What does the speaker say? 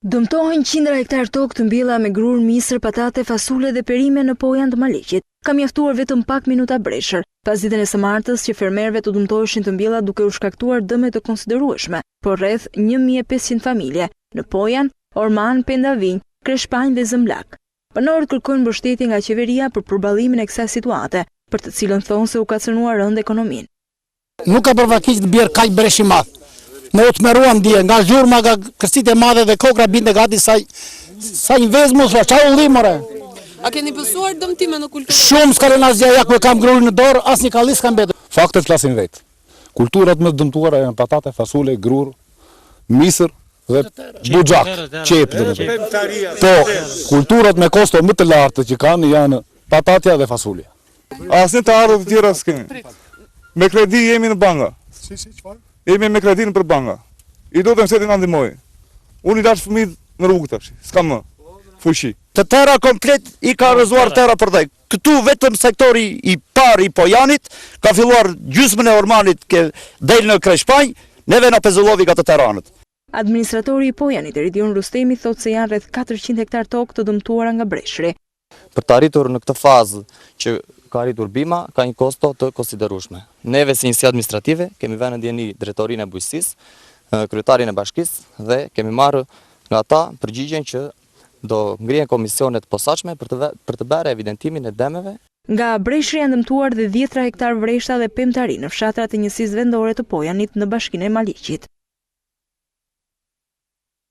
Dëmtohen qindra hektar tokë të mbjella me grur, misër, patate, fasule dhe perime në Pojan të Maliqit. Ka mjaftuar vetëm pak minuta breshër, pas ditën e së martës që fermerëve të dëmtoheshin të mbjella duke u shkaktuar dëme të konsiderueshme, por rreth 1500 familje në Pojan, Orman, Pendavinj, Kreshpanj dhe Zëmblak. Banorët kërkojnë mbështetje nga qeveria për përballimin e kësaj situate, për të cilën thonë se u ka cënuar rënd ekonominë. Nuk ka përvakiq të bjerë kaq bresh i madh. Në u të meruan dje, nga zhurma, nga kërcit e madhe dhe kokra binde gati sa një vezë mos qa u limore. A keni pësuar dëmtime në kulturë? Shumë s'ka rënë asgjë, ja ku e kam grurin në dorë, as një kallis kam betur. Faktet flasin vetë. Kulturat më dëmtuara janë patate, fasule, grur, misër dhe buxhak, qep domethënë. Po, kulturat me kosto më të larta që kanë janë patatja dhe fasulja. Asnjë të ardhur të tjera s'kemi. Me kredi jemi në banka. Jemi me kredinë për banka. I do të mëseti nga ndihmoj. Unë i lash fëmijët në rrugë tash. S'kam më fuqi. Të tëra komplet i ka rrëzuar tëra për dhej. Këtu vetëm sektori i parë i Pojanit ka filluar gjysmën e Ormanit ke del në Kreshpanj, neve na pezullovi ka të tëranët. Administratori i Pojanit, Eridion Rustemi, thotë se janë rreth 400 hektar tokë të dëmtuara nga breshri. Për të arritur në këtë fazë që ka arritur bima, ka një kosto të konsiderueshme. Neve si njësi administrative kemi vënë në ndjeni drejtorinë e bujqësisë, kryetarin e bashkisë dhe kemi marrë nga ata përgjigjen që do ngrihen komisione të posaçme për të bërë evidentimin e dëmeve. Nga breshri janë dëmtuar dhe 10 hektar vreshta dhe pemtari në fshatrat e njësisë vendore të Pojanit në bashkinë e Maliqit.